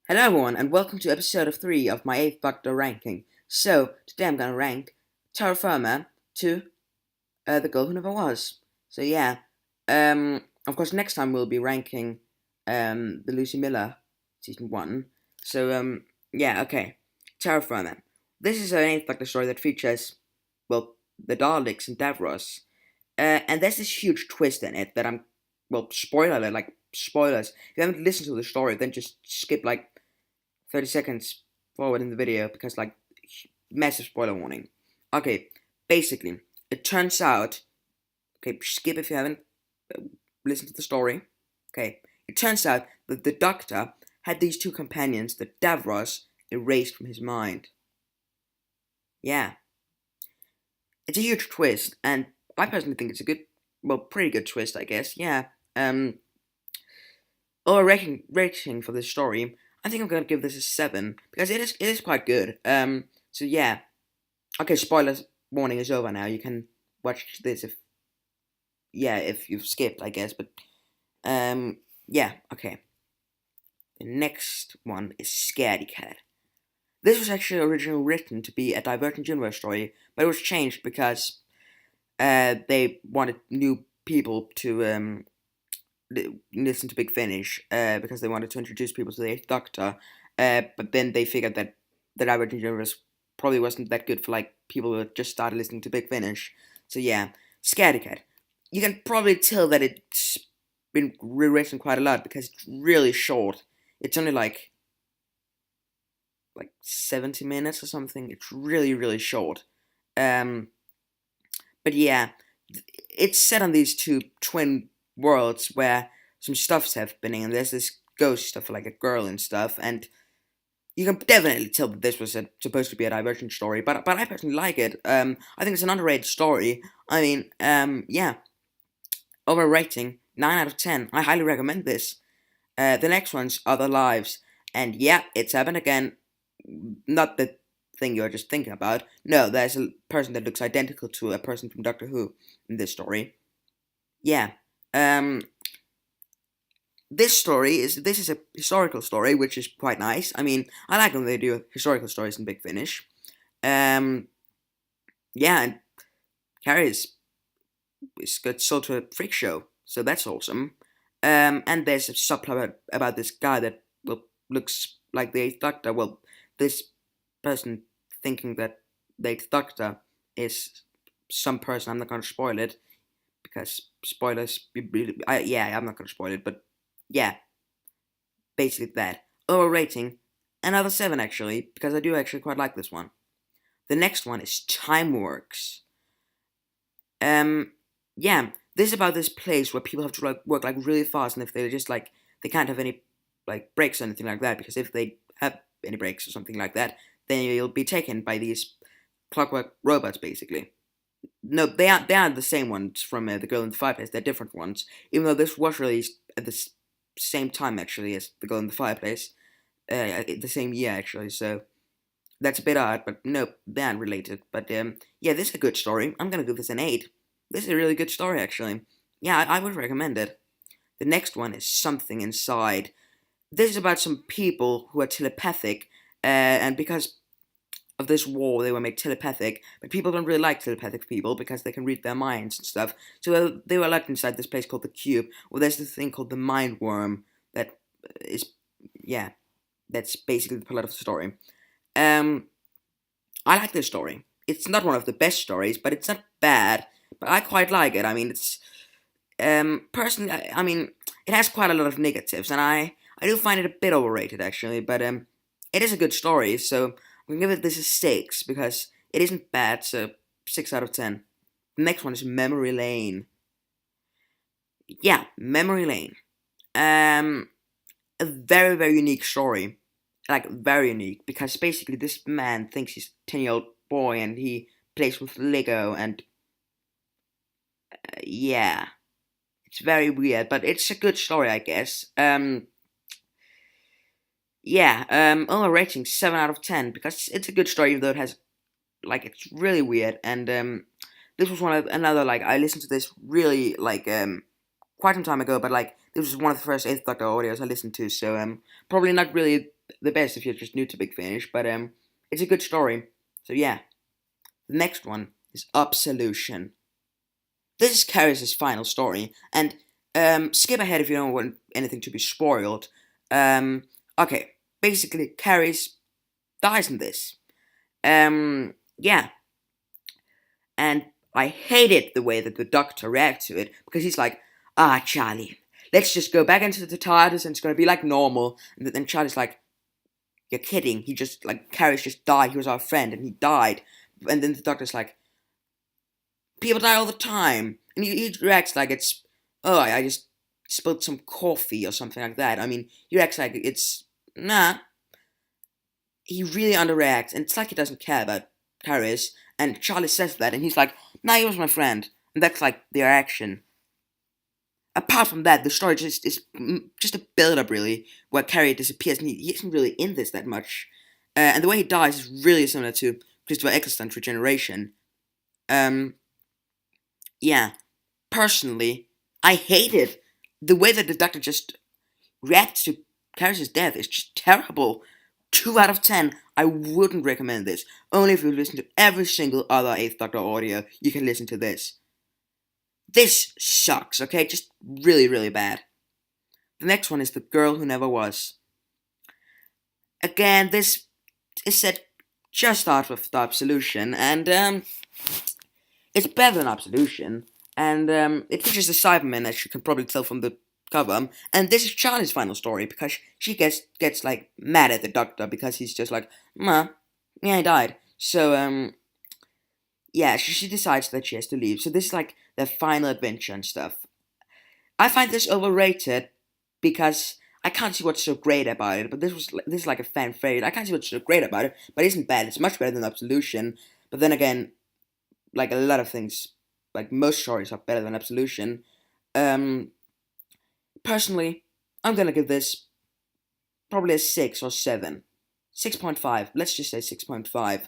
Hello everyone, and welcome to episode 3 of my 8th Doctor Ranking. So, today I'm gonna rank terra firma to the girl who never was. So yeah, of course next time we'll be ranking the Lucy Miller season 1. So yeah, okay. Terra firma. This is an 8th Doctor story that features, well, the Daleks and Davros. And there's this huge twist in it that spoiler alert, like, spoilers. If you haven't listened to the story, then just skip like 30 seconds forward in the video because, like, massive spoiler warning. Okay, basically, it turns out, okay, skip if you haven't listened to the story. Okay, it turns out that the Doctor had these two companions that Davros erased from his mind. Yeah, it's a huge twist, and I personally think it's a good, well, pretty good twist, I guess. Yeah. Or rating for this story, I think I'm gonna give this a 7 because it is quite good. So yeah, okay. Spoilers warning is over now. You can watch this if you've skipped, I guess. But yeah, okay. The next one is Scaredy Cat. This was actually originally written to be a Divergent Universe story, but it was changed because they wanted new people to listen to Big Finish because they wanted to introduce people to the Eighth Doctor. But then they figured that the Divergent Universe probably wasn't that good for, like, people who just started listening to Big Finish. So yeah, Scaredy Cat. You can probably tell that it's been rewritten quite a lot because it's really short. It's only like 70 minutes or something. It's really, really short. Um, but yeah, it's set on these two twin worlds where some stuff's happening, and there's this ghost stuff, like a girl and stuff, and you can definitely tell that this was supposed to be a Divergent story, but I personally like it. I think it's an underrated story. I mean, yeah, overrating 9 out of 10. I highly recommend this. The next one's Other Lives, and yeah, it's happened again. Not the thing you're just thinking about. No, there's a person that looks identical to a person from Doctor Who in this story. Yeah. Um, this is a historical story, which is quite nice. I mean, I like when they do historical stories in Big Finish. Um, yeah, and Carrie is got sold to a freak show, so that's awesome. And there's a subplot about this guy that, well, looks like the Eighth Doctor. Well, this person thinking that the Eighth Doctor is some person. I'm not gonna spoil it because spoilers. Yeah, I'm not gonna spoil it, but yeah, basically that. Overrating, another 7 actually, because I do actually quite like this one. The next one is Time Works. Um, yeah, this is about this place where people have to, like, work, like, really fast, and if they just, like, they can't have any, like, breaks or anything like that, because if they have any breaks or something like that, then you'll be taken by these clockwork robots, basically. No, they aren't the same ones from The Girl in the Fireplace. They're different ones. Even though this was released at the same time actually as The Girl in the Fireplace, the same year actually. So that's a bit odd, but no, they aren't related. But yeah, this is a good story. I'm gonna give this an 8. This is a really good story actually. Yeah, I would recommend it. The next one is Something Inside. This is about some people who are telepathic, and because of this war, they were made telepathic, but people don't really like telepathic people because they can read their minds and stuff. So they were locked inside this place called the Cube, where there's this thing called the Mind Worm that is, yeah, that's basically the plot of the story. Um, I like this story. It's not one of the best stories, but it's not bad. But I quite like it. I mean, it's personally, I mean, it has quite a lot of negatives, and I do find it a bit overrated actually. But it is a good story, so I'm gonna give it this a 6 because it isn't bad. So 6 out of 10. The next one is Memory Lane. Yeah, Memory Lane. Um, a very, very unique story, like, very unique, because basically this man thinks he's a 10-year-old boy and he plays with Lego, and yeah, it's very weird, but it's a good story, I guess. Yeah, overall rating 7 out of 10 because it's a good story, even though it has, like, it's really weird. And this was one of another, like, I listened to this really, like, quite some time ago, but, like, this was one of the first Eighth Doctor audios I listened to, so probably not really the best if you're just new to Big Finish, but it's a good story. So yeah, the next one is Absolution. This is Carrie's final story, and skip ahead if you don't want anything to be spoiled. Okay, basically, Carrie's dies in this. Yeah, and I hated the way that the doctor reacted to it, because he's like, Charlie, let's just go back into the TARDIS and it's gonna be like normal. And then Charlie's like, you're kidding, he just, like, Carrie's just died, he was our friend, and he died. And then the doctor's like, people die all the time. And he reacts like it's, oh, I just spilled some coffee or something like that. I mean, he reacts like it's, nah. He really underreacts, and it's like he doesn't care about Paris. And Charlie says that, and he's like, nah, he was my friend. And that's like their action. Apart from that, the story just is just a build-up, really, where Carrie disappears, and he isn't really in this that much. And the way he dies is really similar to Christopher Eccleston's Regeneration. Yeah. Personally, I hated the way that the Doctor just reacts to Carrie's death. Is just terrible. 2 out of 10. I wouldn't recommend this. Only if you listen to every single other 8th Doctor audio, you can listen to this. This sucks, okay? Just really, really bad. The next one is The Girl Who Never Was. Again, this is set just out of the Absolution, and it's better than Absolution, and it features a Cyberman, as you can probably tell from the cover, and this is Charlie's final story, because she gets like, mad at the Doctor, because he's just like, yeah, he died. So, yeah, she decides that she has to leave. So this is like their final adventure and stuff. I find this overrated, because I can't see what's so great about it, but this is like a fan favorite. I can't see what's so great about it, but it isn't bad. It's much better than Absolution, but then again, like a lot of things, like most stories are better than Absolution. Personally, I'm gonna give this probably a 6 or 7. 6.5, let's just say 6.5.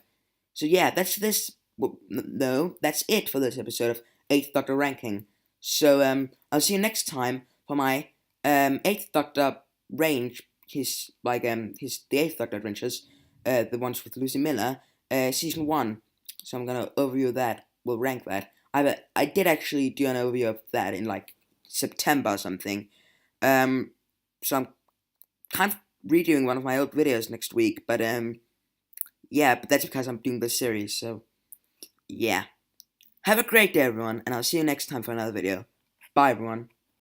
So yeah, that's this, well, no, that's it for this episode of 8th Doctor Ranking. So, I'll see you next time for my, 8th Doctor range, the 8th Doctor adventures, the ones with Lucy Miller, season 1. So I'm gonna overview that, we'll rank that. I did actually do an overview of that in like September or something. So I'm kind of redoing one of my old videos next week, but yeah, but that's because I'm doing this series, so yeah. Have a great day, everyone, and I'll see you next time for another video. Bye, everyone.